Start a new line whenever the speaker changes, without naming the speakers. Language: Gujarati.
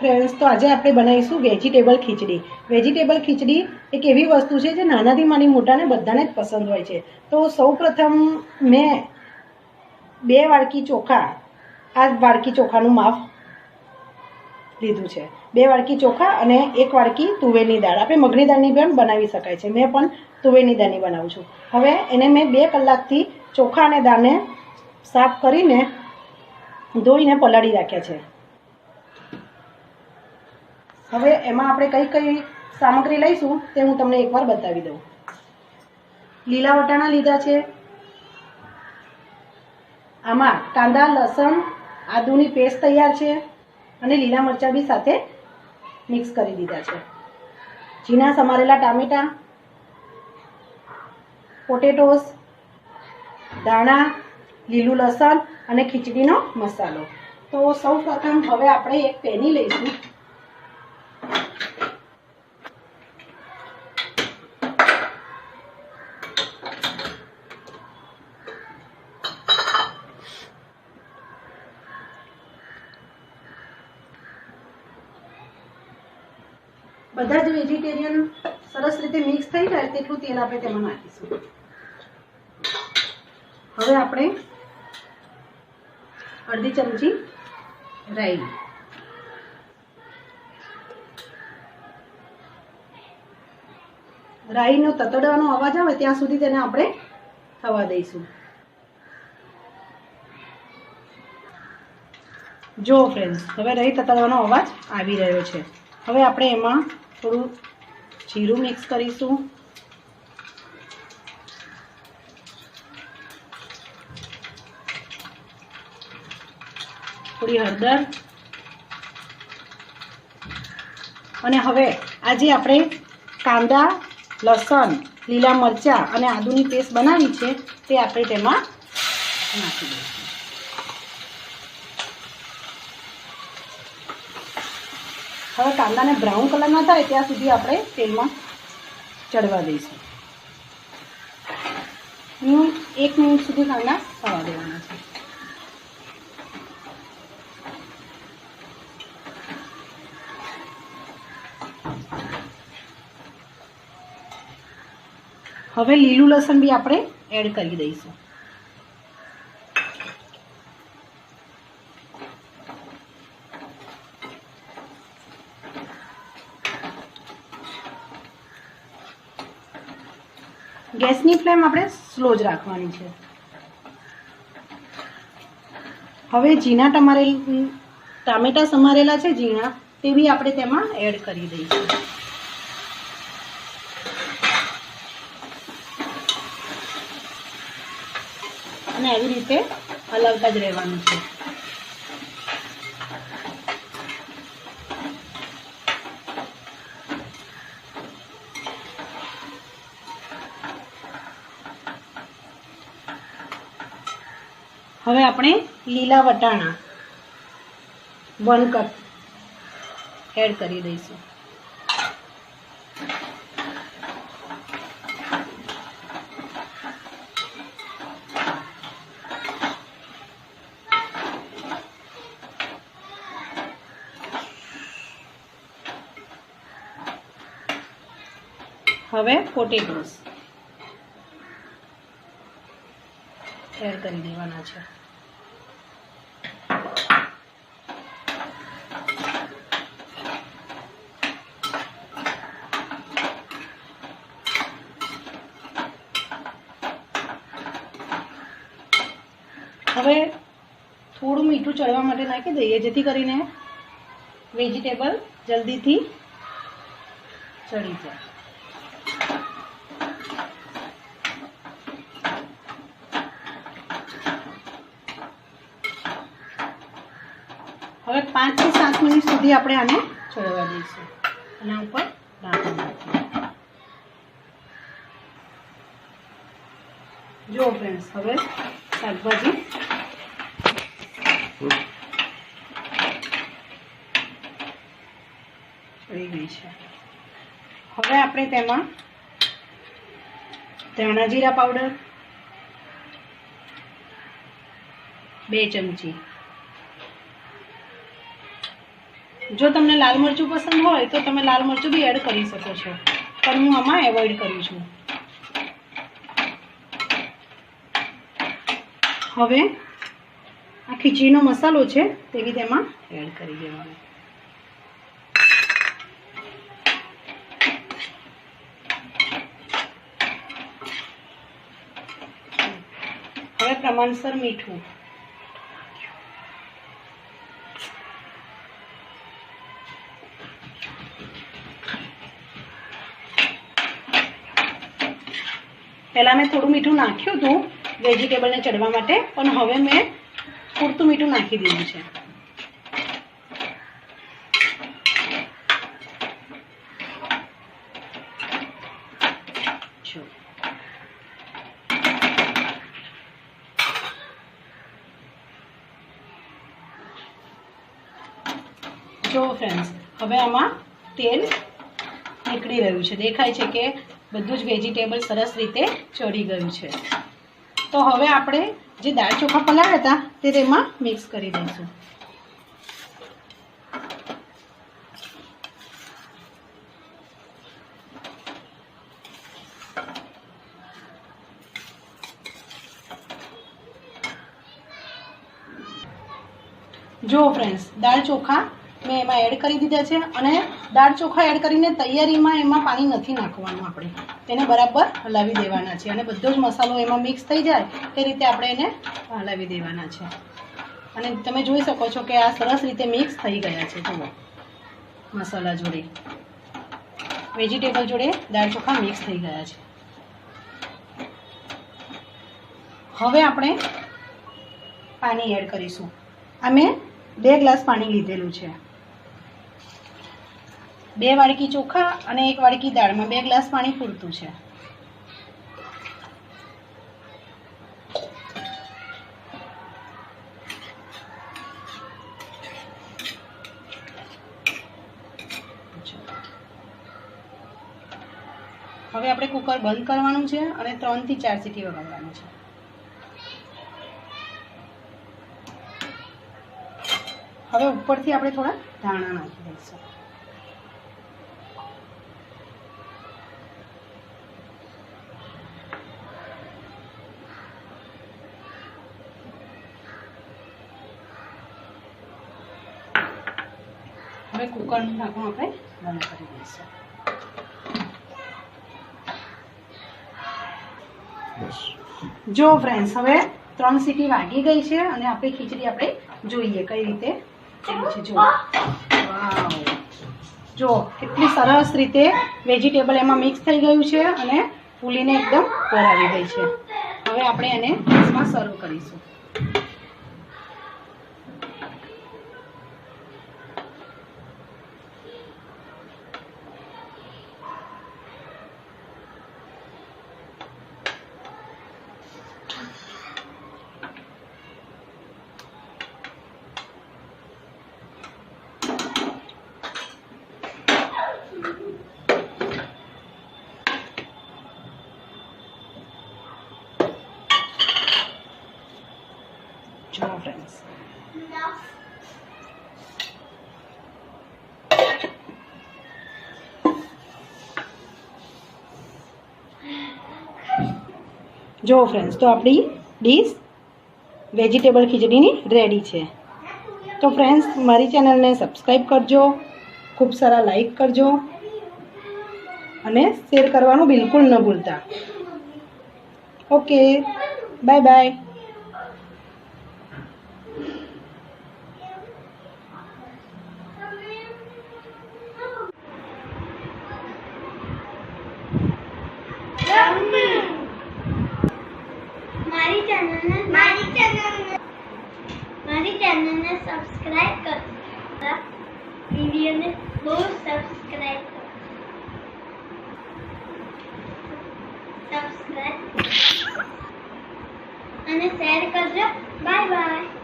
ફ્રેન્ડ્સ, તો આજે આપણે બનાવીશું વેજીટેબલ ખીચડી. વેજીટેબલ ખીચડી એક એવી વસ્તુ છે જે નાનાથી માંડી મોટાને બધાને જ પસંદ હોય છે. તો સૌપ્રથમ મેં 2 વાડકી ચોખા, આ વાડકી ચોખાનું માપ લીધું છે. 2 વાડકી ચોખા અને 1 વાડકી તુવેરની દાળ. આપણે મગની દાળની પણ બનાવી શકાય છે. મેં પણ તુવેરની દાળની બનાવું છું. હવે એને મેં 2 કલાકથી ચોખા અને દાળને સાફ કરીને ધોઈને પલાળી રાખ્યા છે. હવે એમાં આપણે કઈ કઈ સામગ્રી લઈશું તે હું તમને એકવાર બતાવી દઉં. લીલા વટાણા લીધા છે. આમાં કાંદા, લસણ, આદુની પેસ્ટ તૈયાર છે અને લીલા મરચાં બી સાથે મિક્સ કરી દીધા છે. ઝીણા સમારેલા ટામેટા, પોટેટોસ, દાણા, લીલું લસણ અને ખીચડીનો મસાલો. તો સૌ પ્રથમ હવે આપણે એક પેની લઈશું. બધા જ વેજીટેરિયન સરસ રીતે મિક્સ થઈ જાય તેટલું તેલ આપણે તેમાં નાખીશું. હવે આપણે અડધી ચમચી રાઈ, રાઈનો તતડવાનો અવાજ આવે ત્યાં સુધી તેને આપણે થવા દઈશું. જો ફ્રેન્ડ્સ, હવે રાઈ તતડવાનો અવાજ આવી રહ્યો છે. હવે આપણે એમાં થોડું જીરું મિક્સ કરીશું, થોડી હળદર, અને હવે આ જે આપણે કાંદા, લસણ, લીલા મરચાં અને આદુની પેસ્ટ બનાવી છે તે આપણે તેમાં નાખી દઈશું. હવે કાંદાને બ્રાઉન કલરના થાય ત્યાં સુધી આપણે તેલમાં ચડવા દઈશું. 1 મિનિટ સુધી કાંદા થવા દેવાના છે. હવે લીલું લસણ બી આપણે એડ કરી દઈશું. ગેસની ફ્લેમ આપણે સ્લો જ રાખવાની છે. હવે ઝીણા ટામેટા સમારેલા છે ઝીણા, તે બી આપણે તેમાં એડ કરી દઈશું. અને આવી રીતે હલાવતા જ રહેવાનું છે. હવે આપણે લીલા વટાણા 1 કપ એડ કરી દઈશું. હવે પોટેટોસ એડ કરી દેવાના છે. હવે થોડું મીઠું ચડવા માટે નાખી દઈએ જેથી કરીને વેજીટેબલ જલ્દીથી ચડી જાય. હવે 5 થી 7 મિનિટ સુધી આપણે આને ચડવા દઈશું. આના ઉપર ઢાંકણ નાખીએ. જો ફ્રેન્ડ્સ, હવે શાકભાજી ચડી ગઈ છે. હવે આપણે તેમાં ધાણા જીરા પાવડર 2 ચમચી, જો તમને લાલ મરચું પસંદ હોય તો તમે લાલ મરચું બી એડ કરી શકો છો, પણ હું આમાં એવોઇડ કરું છું. હવે આ ખીચડીનો મસાલો છે તે બી તેમાં એડ કરી દેવાનો. હવે પ્રમાણસર મીઠું. પહેલાં મેં થોડું મીઠું નાખ્યું હતું વેજીટેબલને ચડવા માટે, પણ હવે મેં પૂરતું મીઠું નાખી દીધું છે. જો ફ્રેન્ડ્સ, હવે આમાં તેલ નીકળી રહ્યું છે. દેખાય છે કે બધું જ વેજીટેબલ સરસ રીતે ચડી ગયું છે. તો હવે આપણે જે દાળ ચોખા પલાળ્યા હતા તે તેમાં મિક્સ કરી દઈશું. જો ફ્રેન્ડ્સ, દાળ ચોખા મેં એમાં એડ કરી દીધા છે, અને દાળ ચોખા એડ કરીને તૈયારીમાં એમાં પાણી નથી નાખવાનું. આપણે તેને બરાબર હલાવી દેવાના છે, અને બધો જ મસાલો એમાં મિક્સ થઈ જાય તે રીતે આપણે એને હલાવી દેવાના છે. અને તમે જોઈ શકો છો કે આ સરસ રીતે મિક્સ થઈ ગયા છે. જુઓ, મસાલા જોડે વેજીટેબલ જોડે દાળ ચોખા મિક્સ થઈ ગયા છે. હવે આપણે પાણી એડ કરીશું. આ મેં 2 ગ્લાસ પાણી લીધેલું છે. 2 વાડકી ચોખા અને 1 વાડકી દાળમાં 2 ગ્લાસ પાણી પૂરતું છે. હવે આપણે કુકર બંધ કરવાનું છે અને 3 થી 4 સીટી વગાડવાની છે. હવે ઉપરથી આપણે થોડા ધાણા નાખી દઈશું. હવે કુકરનું ઢાંકણું આપણે બંધ કરી દઈશું. જો ફ્રેન્ડ્સ, હવે 3 સીટી વાગી ગઈ છે અને આપણી ખીચડી આપણે જોઈએ કઈ રીતે છે. જો વાવ, જો કેટલી સરસ રીતે વેજીટેબલ એમાં મિક્સ થઈ ગયું છે અને ફૂલીને એકદમ પર આવી ગઈ છે. હવે આપણે એને ડીશમાં સર્વ કરીશું. જો ફ્રેન્ડ્સ, તો આપણી ડીશ વેજીટેબલ ખીચડીની રેડી છે. તો ફ્રેન્ડ્સ, મારી ચેનલને સબસ્ક્રાઈબ કરજો, ખૂબ સારા લાઈક કરજો અને શેર કરવાનું બિલકુલ ન ભૂલતા. Okay, bye bye.
મારી ચેનલને સબસ્ક્રાઇબ કરો. વિડીયોને બહુ સબસ્ક્રાઇબ કરો. અને શેર કરજો. Bye bye.